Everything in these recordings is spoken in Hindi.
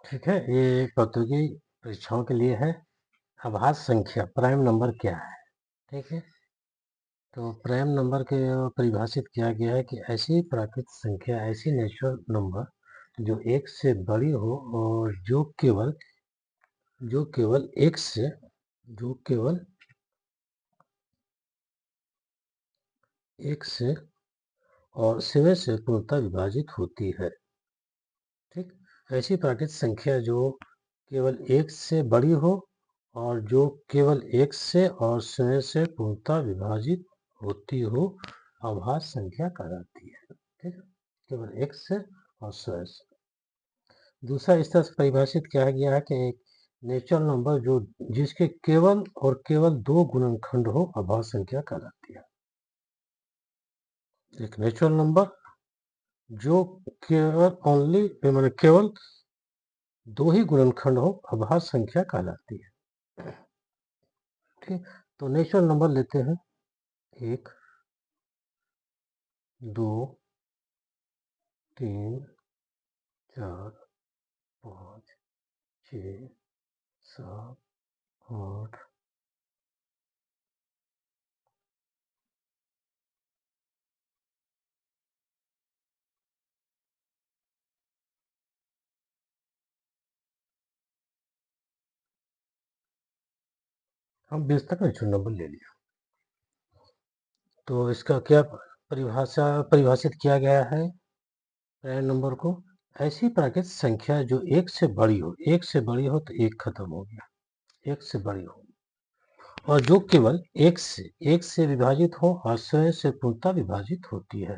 ठीक है, ये प्रतियोगी परीक्षाओं के लिए है। आभास संख्या प्राइम नंबर क्या है? ठीक है, तो प्राइम नंबर के परिभाषित किया गया है कि ऐसी प्राकृतिक संख्या, ऐसी नेचुरल नंबर जो एक से बड़ी हो और जो केवल एक से और सिवे से पूर्णतः विभाजित होती है। ठीक, ऐसी प्राकृतिक संख्या जो केवल एक से बड़ी हो और जो केवल एक से और शून्य से पूर्णतः विभाजित होती हो, आभास संख्या कहलाती है। ठीक है, केवल एक से और शून्य से। दूसरा इस तरह से परिभाषित किया गया है कि एक नेचुरल नंबर जो जिसके केवल और केवल दो गुणनखंड हो, आभास संख्या कहलाती है। एक नेचुरल नंबर जो केवल दो ही गुणनखंड हो, आभास संख्या कहलाती है। ठीक, तो नेचुरल नंबर लेते हैं 1, 2, 3, 4, 5, 6, 7, 8। हम 20 तक नेचुरल नंबर ले लिया। तो इसका क्या परिभाषित किया गया है प्राइम नंबर को? ऐसी प्राकृतिक संख्या जो एक से बड़ी हो, तो एक खत्म हो गया, एक से बड़ी हो, और जो केवल एक से विभाजित हो और स्वयं से पूर्णतः विभाजित होती है।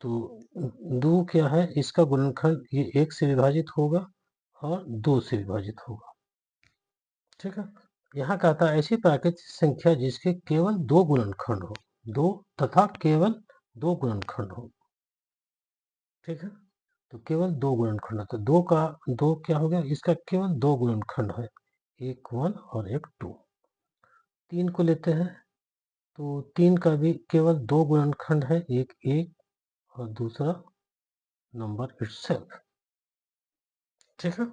तो दो क्या है, इसका गुणनखंड ये एक से विभाजित होगा और दो से विभाजित होगा। ठीक है, यहाँ कहता है ऐसी प्राकृतिक संख्या जिसके केवल दो गुणनखंड हो, दो तथा केवल दो गुणनखंड हो। ठीक है, तो केवल दो गुणनखंड है, तो दो क्या हो गया, इसका केवल दो गुणनखंड है, एक 1 और एक 2। 3 को लेते हैं, तो 3 का भी केवल दो गुणनखंड है, एक 1 और दूसरा नंबर इटसेल्फ। ठीक है,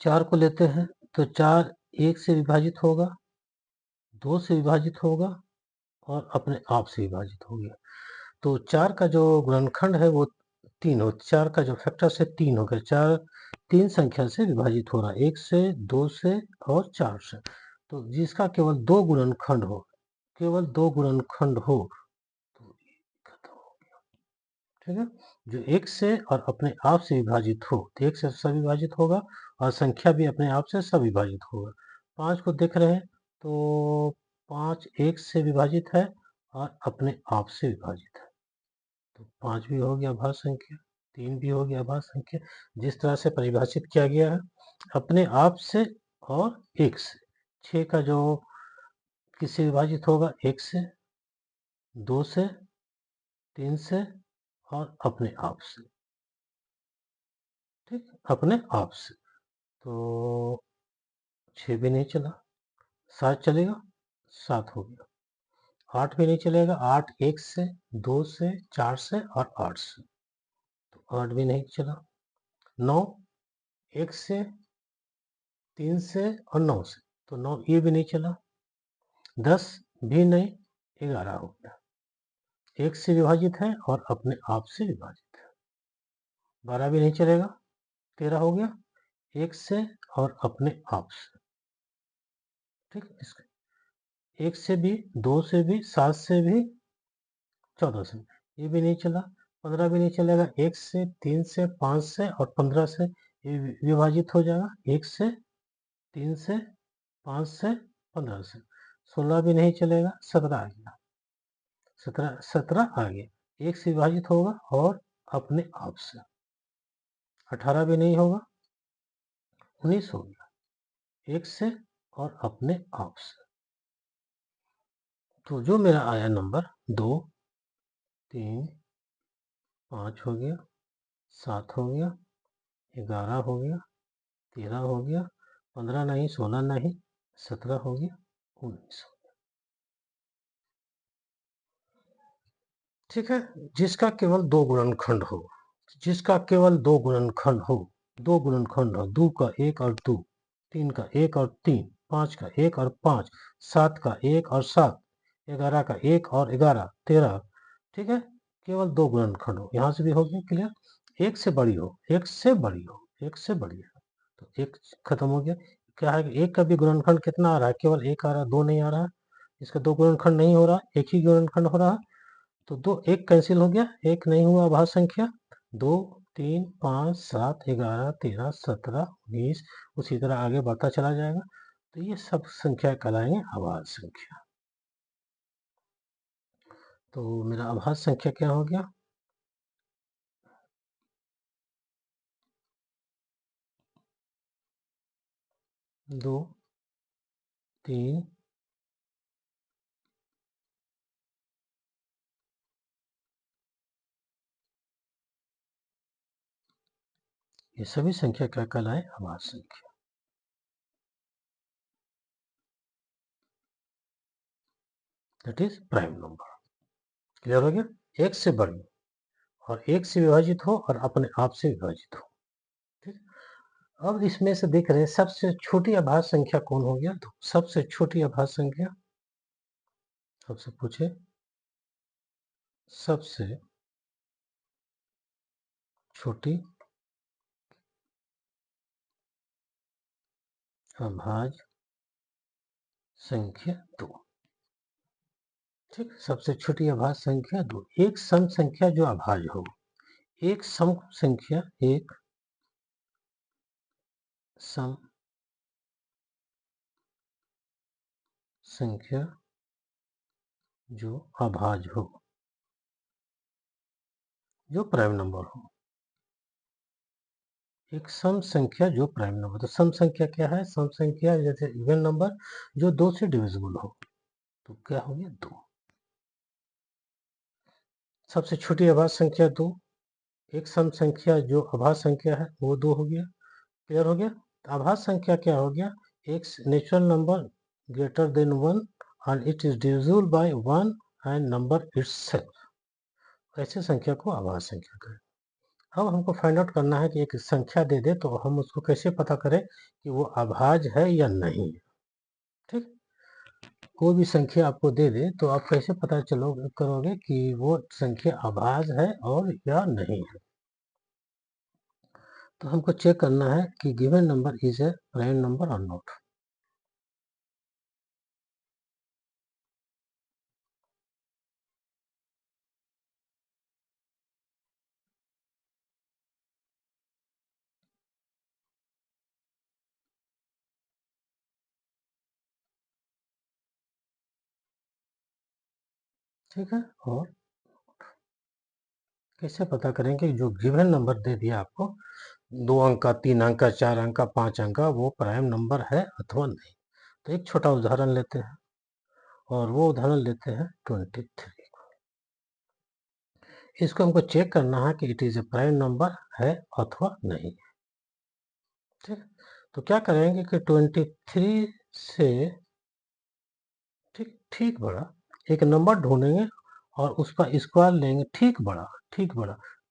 4 को लेते हैं, तो 4 1 से विभाजित होगा, 2 से विभाजित होगा और अपने आप से विभाजित हो गया। तो 4 का जो गुणनखंड है वो 3 हो, 4 का जो फैक्टर से 3 हो गया। 4 3 संख्या से विभाजित हो रहा है, 1 से, 2 से और 4 से। तो जिसका केवल दो गुणनखंड हो, तो खत्म हो गया। ठीक है, जो एक से और अपने आप से विभाजित हो, तो एक से सब विभाजित होगा और संख्या भी अपने आप से सब विभाजित होगा। 5 को देख रहे हैं, तो 5 एक से विभाजित है और अपने आप से विभाजित है, तो 5 भी हो गया आभास संख्या, 3 भी हो गया आभास संख्या। जिस तरह से परिभाषित किया गया है अपने आप से और एक से। 6 का जो किससे विभाजित होगा, एक से, 2 से, 3 से और अपने आप से। ठीक, अपने आप से। तो 6 भी नहीं चला, 7 चलेगा, 7 हो गया। 8 भी नहीं चलेगा, 8 1 से, 2 से, 4 से और 8 से, तो 8 भी नहीं चला। 9 1 से, 3 से और 9 से, तो 9 ये भी नहीं चला। 10 भी नहीं, 11 हो गया, एक से विभाजित है और अपने आप से विभाजित है। 12 भी नहीं चलेगा, 13 हो गया, एक से और अपने आप से। ठीक, इसके एक से भी, 2 से भी, 7 से भी, 14 से, ये भी नहीं चला। 15 भी नहीं चलेगा, 1 से, 3 से, 5 से और 15 से, ये विभाजित हो जाएगा, 1 से, 3 से, 5 से, 15 से। 16 भी नहीं चलेगा, 17 आ गया, 17 आ गया, एक से विभाजित होगा और अपने आप से। 18 भी नहीं होगा, 19 हो गया, एक से और अपने आप से। तो जो मेरा आया नंबर 2, 3, 5 हो गया, 7 हो गया, 11 हो गया, 13 हो गया, 15 नहीं, 16 नहीं, 17 हो गया, 19 हो गया। ठीक है, जिसका केवल दो गुणनखंड हो, जिसका केवल दो गुणनखंड हो, दो गुणनखंड हो, 2 का 1 और 2, 3 का 1 और 3, 5 का 1 और 5, 7 का 1 और 7, 11 का 1 और 11, 13। ठीक है, केवल दो गुणनखंड हो, यहाँ से भी हो गया क्लियर। एक से बड़ी हो, एक से बड़ी हो, एक से बड़ी है, तो एक खत्म हो गया। क्या है कि एक का भी गुणनखंड कितना आ रहा है, केवल एक आ रहा है, दो नहीं आ रहा है, इसका दो गुणनखंड नहीं हो रहा, एक ही गुणनखंड हो रहा, तो दो एक कैंसिल हो गया, एक नहीं हुआ अभाज्य संख्या। 2, 3, 5, 7, 11, 13, 17, 19, उसी तरह आगे बढ़ता चला जाएगा। तो ये सब संख्या कहलाएंगे अभाज्य संख्या। तो मेरा अभाज्य संख्या क्या हो गया, 2, 3, ये सभी संख्या क्या कहलाए, अभाज्य संख्या। That is prime number. Clear हो गया, एक से बड़ी और एक से विभाजित हो और अपने आप से विभाजित हो। ठीक, अब इसमें से देख रहे हैं सबसे छोटी अभाज्य संख्या कौन हो गया, तो सबसे छोटी अभाज्य संख्या, सबसे पूछे सबसे छोटी अभाज्य संख्या 2। ठीक, सबसे छोटी अभाज्य संख्या 2, एक सम संख्या जो अभाज्य हो, एक सम संख्या, एक सम संख्या जो अभाज्य हो, जो प्राइम नंबर हो, एक सम संख्या जो प्राइम नंबर। तो सम संख्या क्या है, सम संख्या जैसे इवन नंबर जो 2 से डिविजिबल हो, तो क्या हो गया 2। सबसे छोटी अभाज्य संख्या 2, एक सम संख्या जो अभाज्य संख्या है वो 2 हो गया। क्लियर हो गया, अभाज्य संख्या क्या हो गया, एक natural number greater than 1 and it is divisible by 1 and number itself, ऐसे संख्या को अभाज्य संख्या कहें। अब हमको फाइंड आउट करना है कि एक संख्या दे दे तो हम उसको कैसे पता करें कि वो अभाज्य है या नहीं है। ठीक, कोई भी संख्या आपको दे दे तो आप कैसे पता करोगे कि वो संख्या अभाज्य है और या नहीं है। तो हमको चेक करना है कि given number is a prime number और नॉट। ठीक है, और कैसे पता करेंगे जो गिवन नंबर दे दिया आपको, 2 अंक का, 3 अंक का, 4 अंक का, 5 अंक का, वो प्राइम नंबर है अथवा नहीं। तो एक छोटा उदाहरण लेते हैं और वो उदाहरण लेते हैं 23। इसको हमको चेक करना है कि it is a prime number है अथवा नहीं। ठीक, तो क्या करेंगे कि 23 से ठीक ठीक बड़ा एक नंबर ढूंढेंगे और उसका स्क्वायर लेंगे, ठीक बड़ा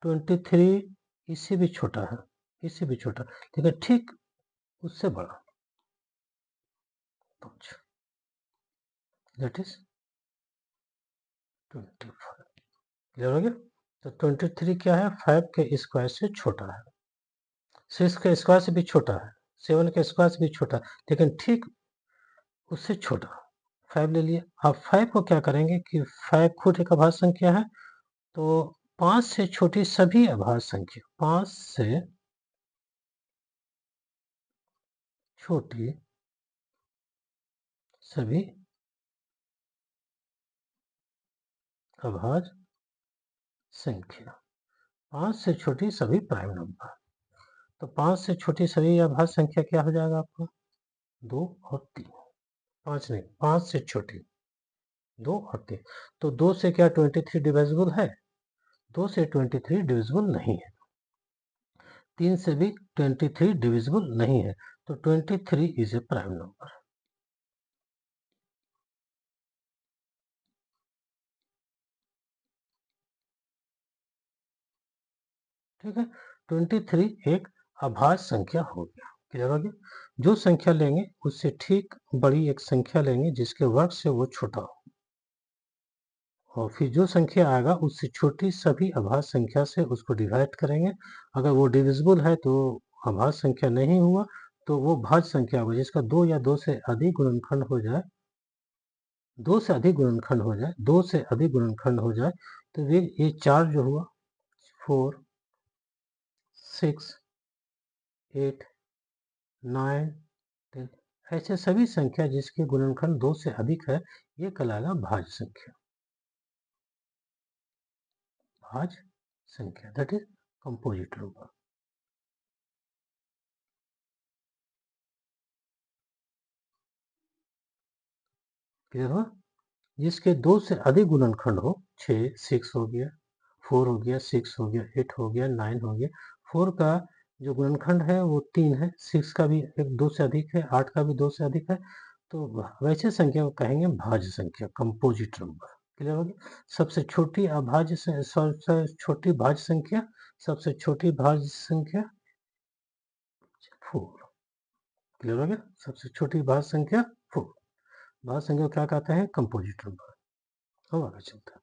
23 इससे भी छोटा है, इससे भी छोटा, लेकिन ठीक उससे बड़ा 5, दैट इज 25। क्लियर हो गया, तो 23 क्या है, 5 के स्क्वायर से छोटा है, 6 के स्क्वायर से भी छोटा है, 7 के स्क्वायर से भी छोटा, लेकिन ठीक उससे छोटा 5 ले लिया। अब 5 को क्या करेंगे कि 5 खुद एक अभाज्य संख्या है, तो 5 से छोटी सभी अभाज्य संख्या, 5 से छोटी सभी अभाज्य संख्या, 5 से छोटी सभी प्राइम नंबर। तो 5 से छोटी सभी अभाज्य संख्या क्या हो जाएगा आपका, 2 और 3, 5 नहीं, 5 से छोटी 2 और 3। तो 2 से क्या 23 डिविजिबल है, 2 से 23 डिविजिबल नहीं है, 3 से भी 23 डिविजिबल नहीं है, तो 23 इज ए प्राइम नंबर। ठीक है, 23 एक अभाज्य संख्या हो गया। क्लियर हो गया? जो संख्या लेंगे उससे ठीक बड़ी एक संख्या लेंगे जिसके वर्ग से वो छोटा हो, और फिर जो संख्या आएगा उससे छोटी सभी अभाज्य संख्या से उसको डिवाइड करेंगे। अगर वो डिविजिबल है तो अभाज्य संख्या नहीं हुआ तो वो भाज्य संख्या होगा, जिसका 2 या 2 से अधिक गुणनखंड हो जाए, 2 से अधिक गुणनखंड हो जाए, 2 से अधिक गुणनखंड हो जाए, तो ये 4 जो हुआ, 4, 6, 8, 9, 10, ऐसे सभी संख्या जिसके गुणनखंड 2 से अधिक है, ये कहलाएगा भाज्य संख्या। भाज्य संख्या, that is composite number. Clear हुआ? जिसके 2 से अधिक गुणनखंड हो, 6, 6 हो गया, 4 हो गया, 6 हो गया, 8 हो गया, 9 हो गया। 4 का जो गुणनखंड है वो 3 है, 6 का भी 2 से अधिक है, 8 का भी 2 से अधिक है, तो वैसे संख्या को कहेंगे भाज्य संख्या, कंपोजिट नंबर। क्लियर हो गया? सबसे छोटी अभाज्य सबसे छोटी भाज्य संख्या, सबसे छोटी भाज्य संख्या 4। क्लियर हो गया? सबसे छोटी भाज्य संख्या 4। भाज्य संख्या को क्या कहते हैं? Composite number. अब आगे चलते हैं।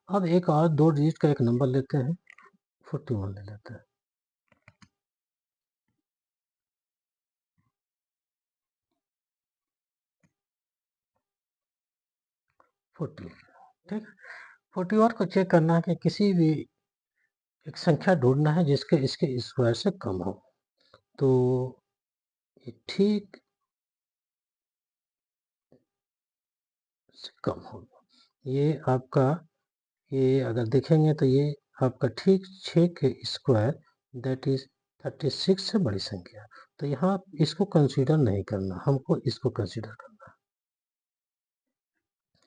अब एक और 2 डिजिट का एक नंबर लेते हैं, 41 ले लेते हैं। 40, ठीक। 41 को चेक करना है कि किसी भी एक संख्या ढूंढना है जिसके इसके स्क्वायर से कम हो, तो ठीक से कम हो, ये आपका, ये अगर देखेंगे तो ये आपका ठीक 6 के स्क्वायर, दैट इज 36 से बड़ी संख्या। तो यहाँ इसको कंसीडर नहीं करना, हमको इसको कंसीडर करना,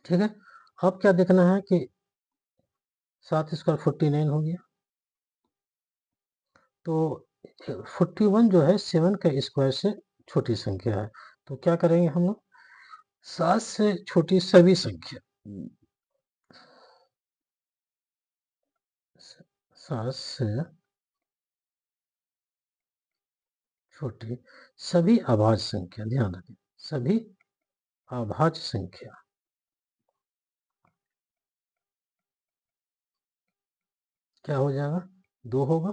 ठीक है। अब क्या देखना है कि 7 स्क्वायर 49 हो गया, तो 41 जो है 7 के स्क्वायर से छोटी संख्या है, तो क्या करेंगे हम लोग, 7 से छोटी सभी संख्या, 7 से छोटी सभी अभाज्य संख्या, ध्यान रखें, सभी अभाज्य संख्या, क्या हो जाएगा, 2 होगा,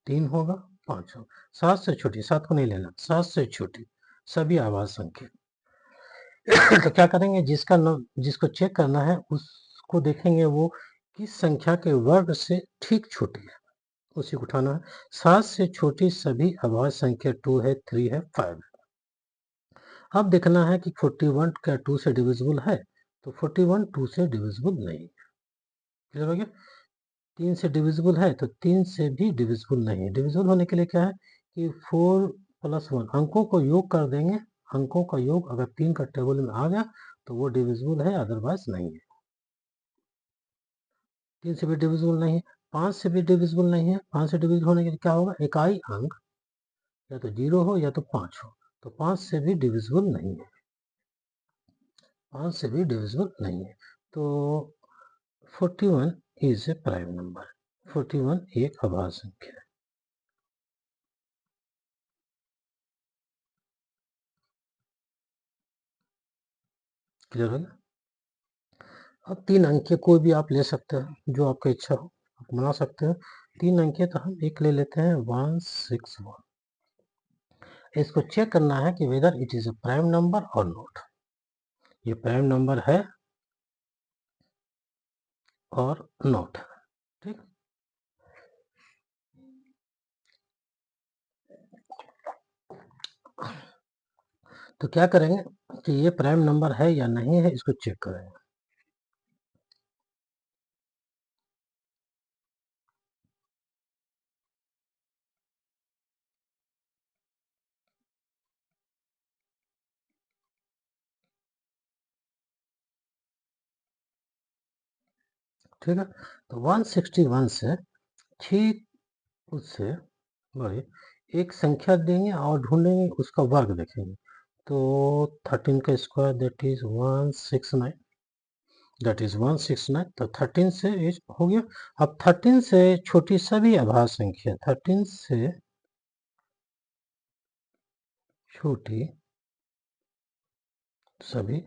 3 होगा, 5 होगा। 7 से छोटी, 7 को नहीं लेना, 7 से छोटी सभी अभाज्य संख्या। तो क्या करेंगे, जिसको चेक करना है उसको देखेंगे वो किस संख्या के वर्ग से ठीक छोटी है, उसी को उठाना है। 7 से छोटी सभी अभाज्य संख्या 2 है, 3 है, 5 है। अब देखना है कि 41 क्या 2 से डिविजिबल है, तो 41 2 से डिविजिबल नहीं है। क्लियर हो गया? 3 से डिविजिबल है तो 3 से भी डिविजिबल नहीं है। डिविजिबल होने के लिए क्या है कि 4 + 1 अंकों को योग कर देंगे, अंकों का योग अगर 3 का टेबल में आ गया तो वो डिविजिबल है, अदरवाइज नहीं है। 3 से भी डिविजिबल नहीं है, 5 से भी डिविजिबल नहीं है। 5 से डिविजिबल होने के लिए क्या होगा, इकाई अंक या तो 0 हो या तो 5 हो, तो 5 से भी डिविजिबल नहीं है, 5 से भी डिविजिबल नहीं है। तो 41 इज ए प्राइम नंबर, 41 एक अभाज्य संख्या है। क्लियर हो गया? अब 3 अंक के कोई भी आप ले सकते हो, जो आपका इच्छा हो आप बना सकते हो। 3 अंक के तो हम एक ले लेते हैं, 161। इसको चेक करना है कि whether it is a prime number और नॉट, ये प्राइम नंबर है और नॉट है, ठीक। तो क्या करेंगे कि ये प्राइम नंबर है या नहीं है, इसको चेक करेंगे। ठीक है, तो 161 से ठीक उससे बड़ी एक संख्या देंगे और ढूंढेंगे, उसका वर्ग देखेंगे। तो 13 का square that is 169, that is 169। तो 13 से ये हो गया। अब 13 से छोटी सभी अभाज्य संख्या, 13 से छोटी सभी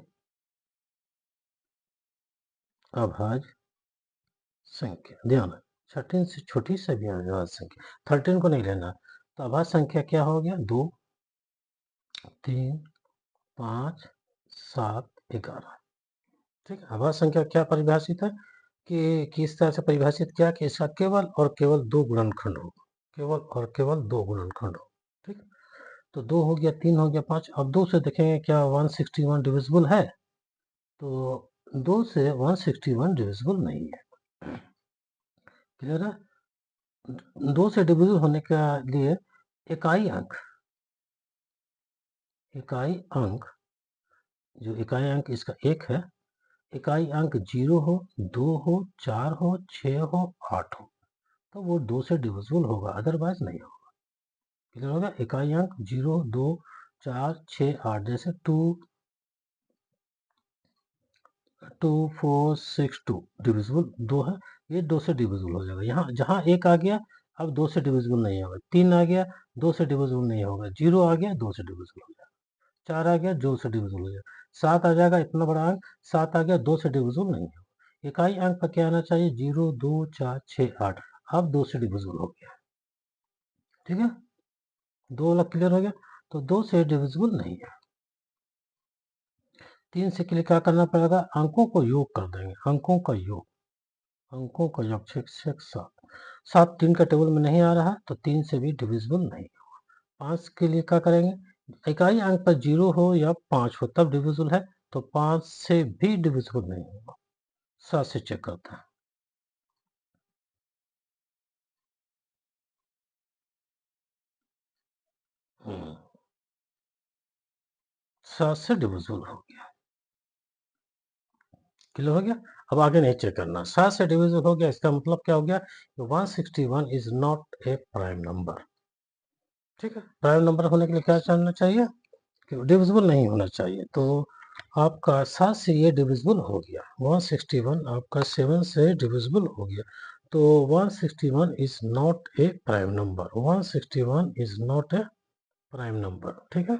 अभाज्य संख्या, ध्यान है 13 से छोटी सभी अभाज्य संख्या, 13 को नहीं लेना। तो अभाज्य संख्या क्या हो गया, 2, 3, 5, 7, 11। ठीक है, अभाज्य संख्या क्या परिभाषित है कि किस तरह से परिभाषित किया कि इसका केवल और केवल 2 गुणनखंड हो, केवल और केवल 2 गुणनखंड हो। ठीक, तो 2 हो गया, 3 हो गया, 5। अब 2 से देखेंगे क्या 161 डिविजिबल है, तो 2 से 161 डिविजिबल नहीं है। क्लियर है? 2 से डिविजिबल होने के लिए इकाई अंक जो इकाई अंक इसका 1 है, इकाई अंक 0 हो, 2 हो, 4 हो, 6 हो, 8 हो, तो वो 2 से डिविजिबल होगा, अदरवाइज नहीं होगा। क्लियर होगा? इकाई अंक 0, 2, 4, 6, 8, जैसे 2, 4, 6, 2 डिविजिबल 2 है, ये 2 से डिविजिबल हो जाएगा। यहाँ जहाँ 1 आ गया अब 2 से डिविजिबल नहीं होगा, 3 आ गया 2 से डिविजिबल नहीं होगा, 0 आ गया 2 से डिविजिबल हो जाएगा, 4 आ गया 2 से डिविजिबल हो जाएगा, 7 आ जाएगा, इतना बड़ा अंक 7 आ गया 2 से डिविजिबल नहीं होगा। इकाई अंक पर क्या आना चाहिए, 0, 2, 4, 6, 8, अब 2 से डिविजिबल हो गया। ठीक है, 2 वाला क्लियर हो गया, तो 2 से डिविजिबल नहीं है। 3 से के लिए क्या करना पड़ेगा, अंकों को योग कर देंगे, अंकों का योग 6, 7, 7 3 का टेबल में नहीं आ रहा, तो 3 से भी डिविजिबल नहीं होगा। 5 के लिए क्या करेंगे, इकाई अंक पर 0 हो या 5 हो तब डिविजिबल है, तो 5 से भी डिविजिबल नहीं होगा। 7 से चेक करते हैं, 7 से डिविजिबल हो गया। क्लियर हो गया? अब आगे नहीं चेक करना, 7 से डिविजिबल हो गया, इसका मतलब क्या हो गया, 161 is not a prime number. ठीक है, प्राइम नंबर होने के लिए क्या जानना चाहिए कि डिविजिबल नहीं होना चाहिए, तो आपका 7 से ये डिविजिबल हो गया, 161 आपका 7 से डिविजिबल हो गया, तो 161 is not a prime number, 161 is not a prime number. ठीक है,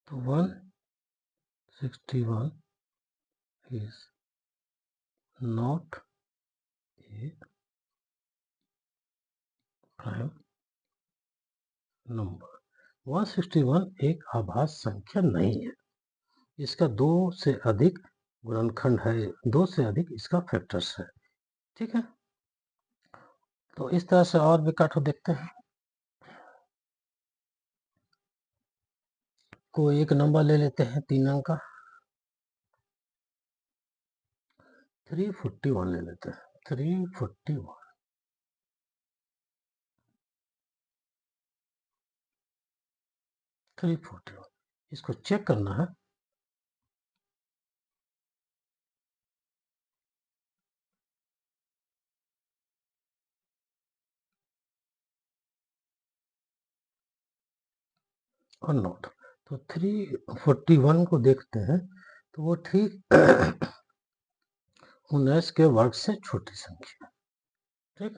तो 161 is not a prime number. 161 एक आभाज्य संख्या नहीं है, इसका 2 से अधिक गुणनखंड है, 2 से अधिक इसका फैक्टर्स है। ठीक है, तो इस तरह से और भी काटो देखते हैं। कोई एक नंबर ले लेते हैं 3 अंक का, 341 ले लेते हैं, 341, 341 इसको चेक करना है। और नोट, तो 341 को देखते हैं, तो वो ठीक 19 के वर्ग से छोटी संख्या। ठीक,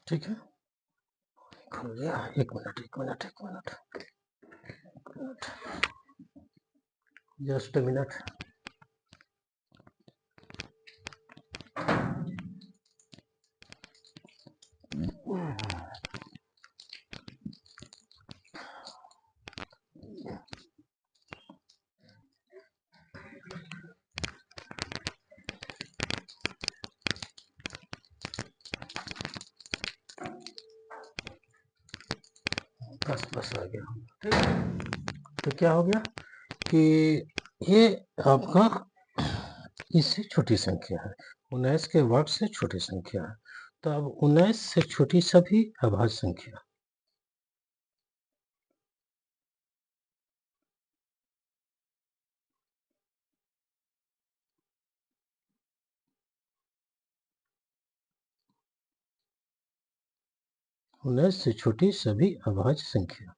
ठीक है, खुल गया, एक मिनट एक मिनट एक मिनट, जस्ट मिनट। बस आ गया। ठीक, तो क्या हो गया कि ये आपका इससे छोटी संख्या है, 19 के वर्ग से छोटी संख्या है, तो अब 19 से छोटी सभी अभाज्य संख्या 19 से छोटी सभी अभाज्य संख्या।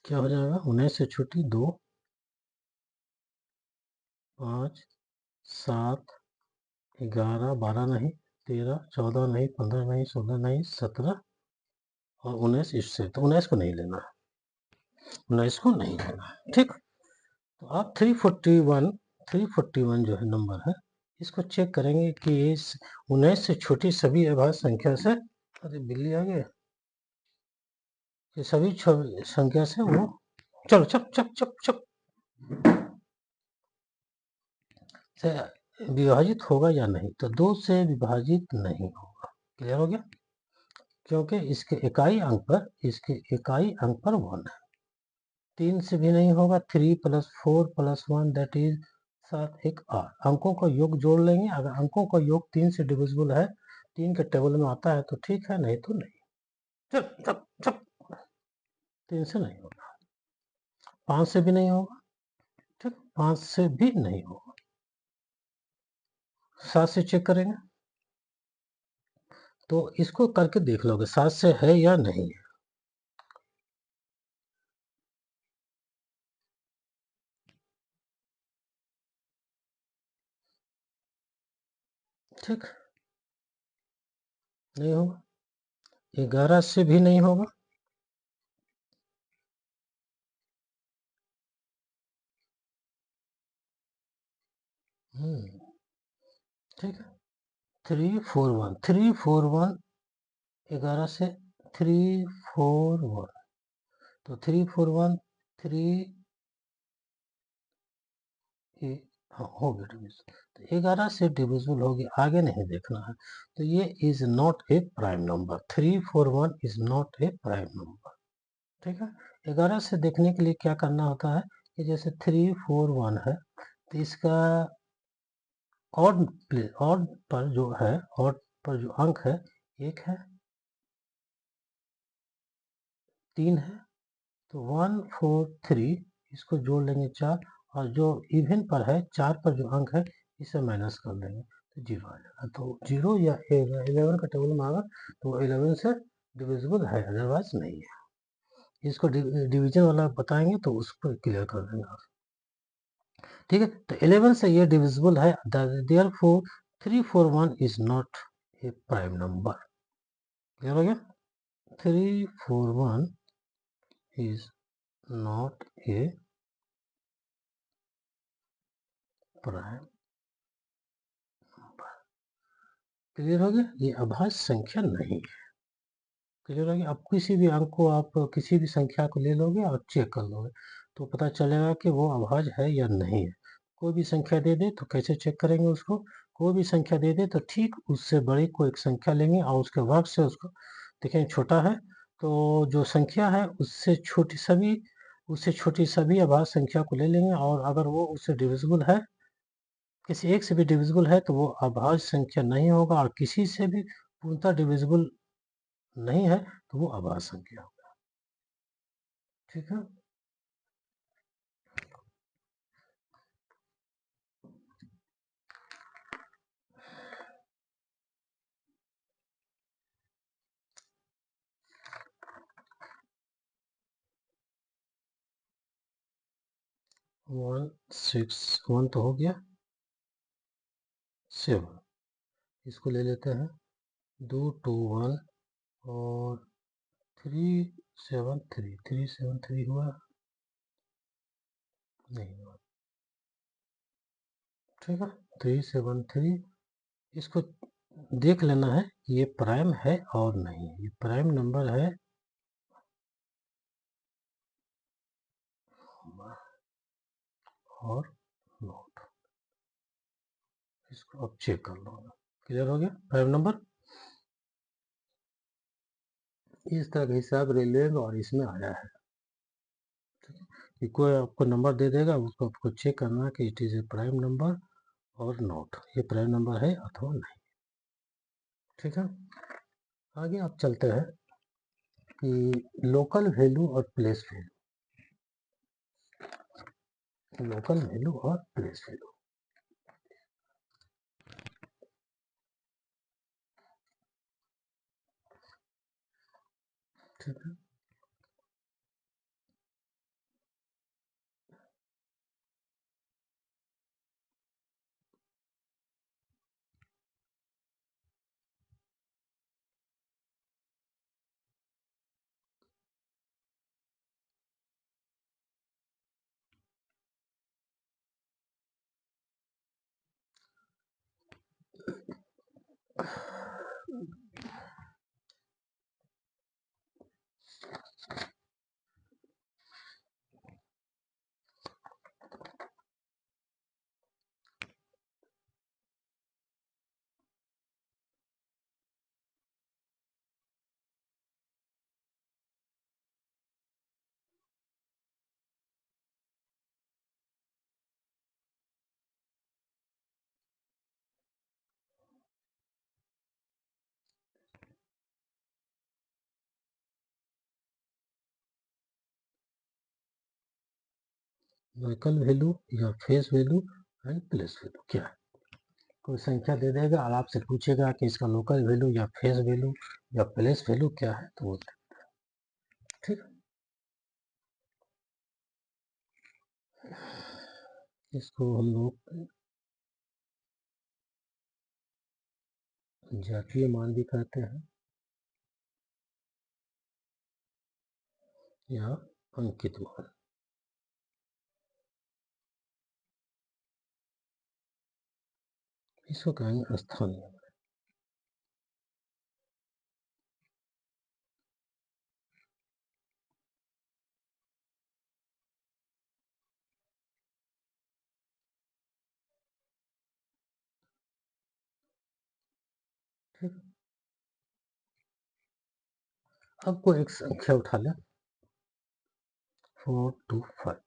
क्या हो जाएगा? 19 से छोटी 2, 5, 7, 11, 12 नहीं, 13, 14 नहीं, 15 नहीं, 16 नहीं, 17 और 19 इससे, तो 19 को नहीं लेना है, 19 को नहीं लेना है। ठीक, तो आप 341 जो है नंबर है, इसको चेक करेंगे कि इस 19 से छोटी सभी अभाज्य संख्या से, अरे बिल्ली आ गए, ये सभी संख्या से वो, चलो चप चप चप चप से विभाजित होगा या नहीं, तो 2 से विभाजित नहीं होगा। क्लियर हो गया? क्योंकि इसके इकाई अंक पर 1 है। 3 से भी नहीं होगा। 3 + 4 + 1 दैट इज 7 1 8। अंकों का योग जोड़ लेंगे। अगर अंकों का योग 3 से डिविजिबल है, 3 के टेबल में आता है तो ठीक है, नहीं तो नहीं। चल चप चप 3 से नहीं होगा। 5 से भी नहीं होगा। ठीक, 5 से भी नहीं होगा। 7 से चेक करेंगे तो इसको करके देख लोगे 7 से है या नहीं है। ठीक, नहीं होगा। 11 से भी नहीं होगा। ठीक है। 341 11 से 341, तो 341 3 हाँ हो गया डिविजिबल, तो 11 से डिविजिबल हो गया, आगे नहीं देखना है। तो ये is not a prime number. 341 is not a prime number. ठीक है। 11 से देखने के लिए क्या करना होता है कि जैसे 341 है तो इसका ऑड पर जो है, ऑड पर जो अंक है 1 है, 3 है, तो 1 4 3 इसको जोड़ लेंगे 4, और जो इवन पर है 4 पर जो अंक है इसे माइनस कर देंगे तो 0 आ जाएगा। तो 0 या 11 का टेबल में आएगा तो 11 से डिविजिबल है, अदरवाइज नहीं है। इसको डिवीजन वाला बताएंगे तो उसको क्लियर कर देंगे आप। ठीक है, तो 11 से ये डिविजिबल है, therefore 341 is not a prime number. Clear हो गया? 341 is not a prime. Clear हो गया? ये अभाज्य संख्या नहीं है। क्लियर हो गया? आप किसी भी अंक को, आप किसी भी संख्या को ले लोगे और चेक कर लोगे तो पता चलेगा कि वो अभाज्य है या नहीं है। कोई भी संख्या दे दे तो कैसे चेक करेंगे उसको? कोई भी संख्या दे दे तो ठीक उससे बड़ी कोई एक संख्या लेंगे और उसके वर्ग से उसको देखेंगे, छोटा है तो जो संख्या है उससे छोटी सभी अभाज्य संख्या को ले लेंगे, और अगर वो उससे डिविजिबल है, किसी एक से भी डिविजिबल है तो वो अभाज्य संख्या नहीं होगा, और किसी से भी पूर्णतः डिविजिबल नहीं है तो वो अभाज्य संख्या होगा। ठीक है। 161 तो हो गया। 7 इसको ले लेते हैं, 221 और 373 हुआ नहीं हुआ। ठीक है, 373 इसको देख लेना है ये प्राइम है और नहीं है। ये प्राइम नंबर है और नॉट। इसको अब चेक कर लो। क्लियर हो गया? प्राइम नंबर इस तरह का हिसाब रेलवे और इसमें आया है कि कोई आपको नंबर दे देगा, उसको आपको चेक करना है कि it is a prime number और नॉट, ये प्राइम नंबर है अथवा नहीं। ठीक है, आगे आप चलते हैं कि लोकल वैल्यू और प्लेस वैल्यू। लोकल वैल्यू और प्लेस वैल्यू ठीक है। लोकल वैल्यू या face value and place value क्या है? कोई संख्या दे देगा और आपसे पूछेगा कि इसका लोकल वैल्यू या फेस वैल्यू या प्लेस वैल्यू क्या है, तो वो ठीक। इसको हम लोग जातीय मान भी कहते हैं या अंकित मान। इसको कहेंगे स्थानीय मान। ठीक। अब कोई एक संख्या उठा ले, 425,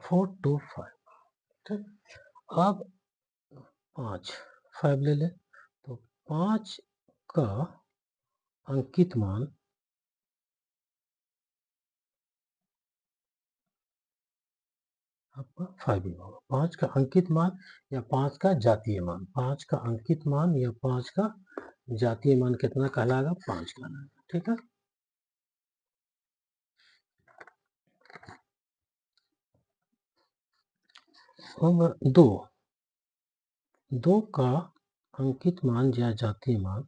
425। ठीक। अब 5 ले ले, तो 5 का अंकित मान आपका 5 ही होगा। 5 का अंकित मान या 5 का जातीय मान, 5 का अंकित मान या 5 का जातीय मान कितना कहलाएगा? 5 कहलाएगा। ठीक है। अब 2 का अंकित मान या जातीय मान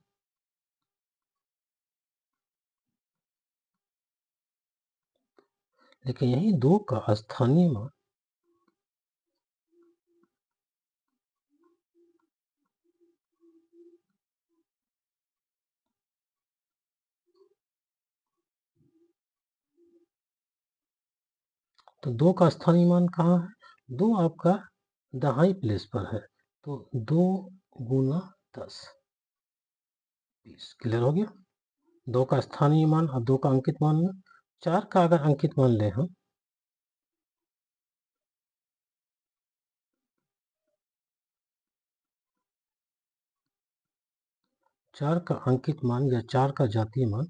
लेकिन यही 2 का स्थानीय मान तो 2 का स्थानीय मान कहाँ है? 2 आपका दहाई प्लेस पर है, तो 2 गुना 10, 20। क्लियर हो गया? 2 का स्थानीय मान और 2 का अंकित मान में 4 का अगर अंकित मान ले हम, 4 का अंकित मान या 4 का जातीय मान,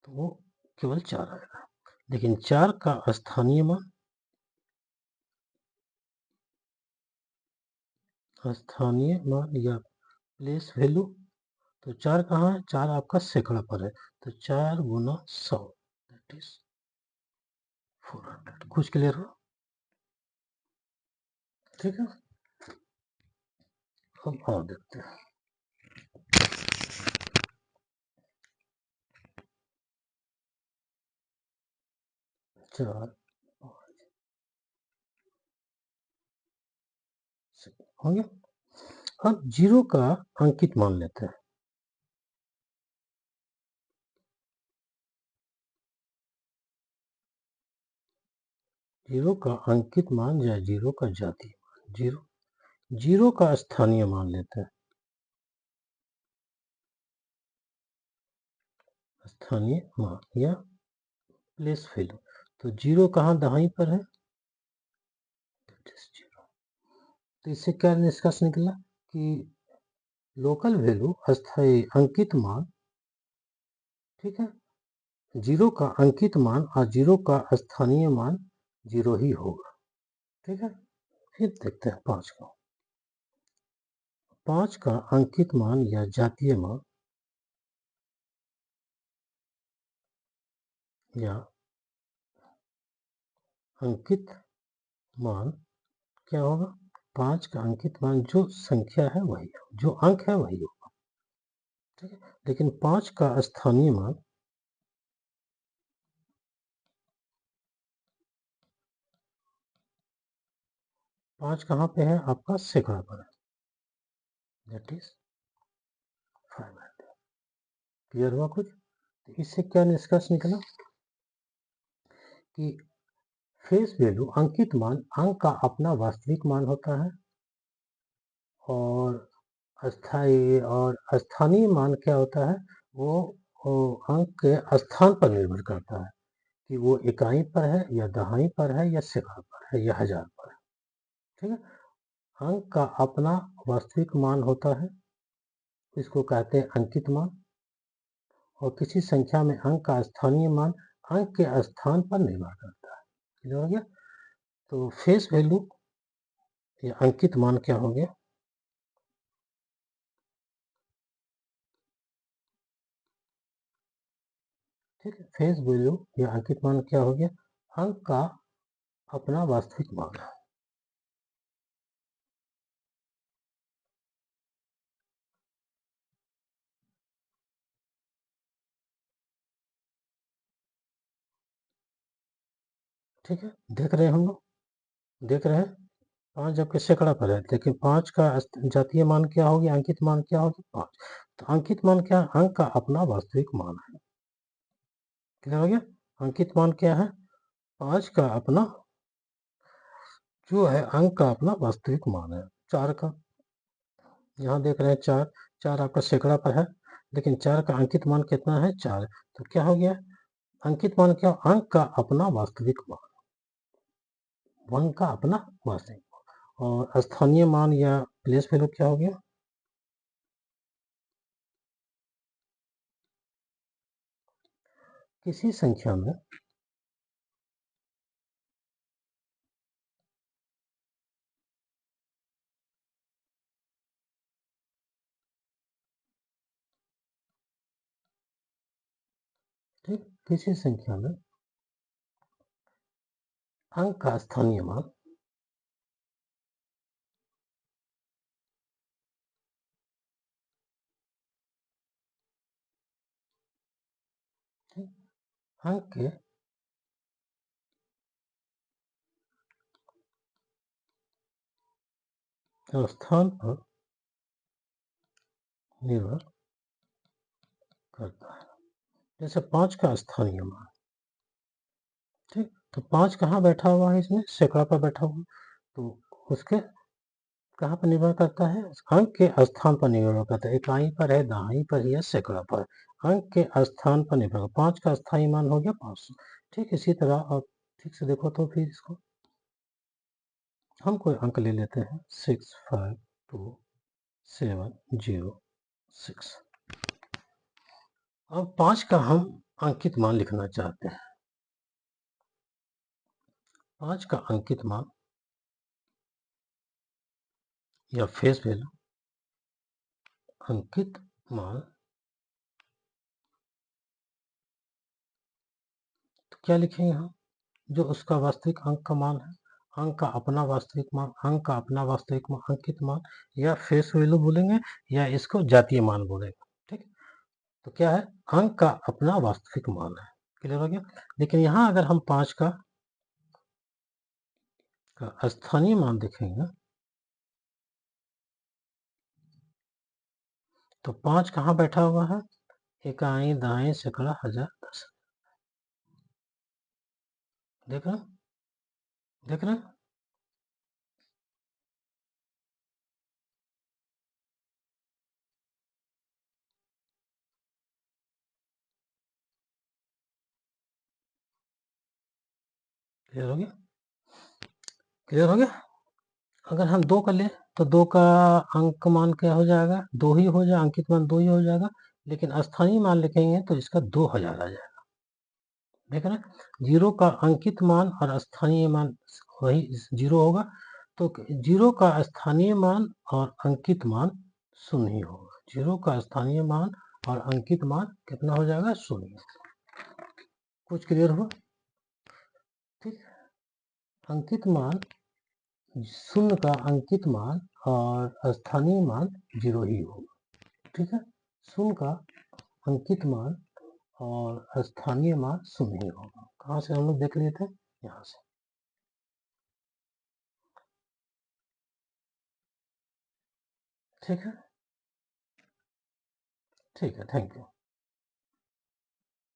तो वो केवल 4 आएगा। लेकिन 4 का स्थानीय मान या प्लेस वैल्यू, तो 4 कहाँ है? 4 आपका सैकड़ा पर है, तो 4 गुना 100, दैट इज 400। कुछ क्लियर हो? ठीक है। अब और देखते हैं। 4 हो गया। अब 0 का अंकित मान लेते हैं। 0 का अंकित मान या 0 का जातीय मान, 0 का स्थानीय मान लेते हैं। स्थानीय मान या प्लेस वैल्यू, तो 0 कहाँ दहाई पर है? तो इससे क्या निष्कर्ष निकला कि लोकल वैल्यू अस्थायी अंकित मान, ठीक है, 0 का अंकित मान और 0 का स्थानीय मान 0 ही होगा। ठीक है। फिर देखते हैं 5 का। 5 का अंकित मान या जातीय मान या अंकित मान क्या होगा? 5 का अंकित मान जो संख्या है वही, जो अंक है वही होगा, ठीक है। लेकिन 5 का स्थानीय मान 5 कहाँ पे है? आपका सैकड़ा पर है, दैट इज 500। क्लियर हुआ कुछ? तो इससे क्या निष्कर्ष निकला कि फेस वैल्यू अंकित मान अंक का अपना वास्तविक मान होता है, और अस्थाई और स्थानीय मान क्या होता है? वो अंक के स्थान पर निर्भर करता है कि वो इकाई पर है या दहाई पर है या सैकड़ा पर है या हजार पर है, ठीक है। अंक का अपना वास्तविक मान होता है, इसको कहते हैं अंकित मान। और किसी संख्या में अंक का स्थानीय मान अंक के स्थान पर निर्भर करता है। क्लियर हो गया? तो फेस वैल्यू या अंकित मान क्या हो गया? ठीक है, फेस वैल्यू या अंकित मान क्या हो गया? अंक का अपना वास्तविक मान है। ठीक है, देख रहे हैं हम लोग, देख रहे हैं। 5 जबकि सैकड़ा पर है, लेकिन 5 का जातीय मान क्या होगी? अंकित मान क्या होगी? 5। तो अंकित मान क्या? अंक का अपना वास्तविक मान है। क्लियर हो गया? अंकित मान क्या है? 5 का अपना जो है अंक का अपना वास्तविक मान है। 4 का, यहाँ देख रहे हैं 4, 4 आपका सैकड़ा पर है, लेकिन 4 का अंकित मान कितना है? 4। तो क्या हो गया? अंकित मान क्या? अंक का अपना वास्तविक मान, अंक का अपना वास्तविक मान। और स्थानीय मान या प्लेस वैल्यू क्या हो गया? किसी संख्या में ठीक, किसी संख्या में अंक का स्थानीय मान ठीक, अंक के स्थान पर निर्भर करता है। जैसे 5 का स्थानीय मान, ठीक, तो 5 कहाँ बैठा हुआ है? इसमें सैकड़ा पर बैठा हुआ, तो उसके कहाँ पर निर्भर करता है? अंक के स्थान पर निर्भर करता है, इकाई पर है, दहाई पर है या सैकड़ा पर। अंक के स्थान पर निर्भर, 5 का स्थायी मान हो गया 500। ठीक, इसी तरह आप ठीक से देखो तो फिर इसको हम कोई अंक ले लेते हैं 6527006। अब 5 का हम अंकित मान लिखना चाहते हैं। 5 का अंकित मान या फेस वैल्यू अंकित मान, तो क्या लिखेंगे हम? जो उसका वास्तविक अंक का मान है, अंक का अपना वास्तविक मान, अंक का अपना वास्तविक मान, अंकित मान, या फेस वैल्यू बोलेंगे, या इसको जातीय मान बोलेंगे। ठीक, तो क्या है? अंक का अपना वास्तविक मान है। क्लियर हो गया? लेकिन यहाँ अगर हम 5 का स्थानीय मान देखेंगे तो 5 कहाँ बैठा हुआ है? इकाई, दाएं, सैकड़ा, हजार, दस। देख रहे हैं? देख रहे हैं? क्लियर हो गया? क्लियर हो गया? अगर हम 2 का लें तो 2 का अंक मान क्या हो जाएगा? 2 ही हो जाएगा, अंकित मान 2 ही हो जाएगा। लेकिन स्थानीय मान लिखेंगे तो इसका 2000 आ जाएगा। देख रहे हैं? 0 का अंकित मान और स्थानीय मान वही 0 होगा, तो 0 का स्थानीय मान और अंकित मान 0 ही होगा। 0 का स्थानीय मान और अंकित मान कितना हो जाएगा? 0। कुछ क्लियर हुआ? ठीक है। अंकित मान, शून्य का अंकित मान और स्थानीय मान 0 ही होगा। ठीक है, शून्य का अंकित मान और स्थानीय मान 0 ही होगा। कहाँ से हम लोग देख लिए थे? यहाँ से। ठीक है, ठीक है, थैंक यू।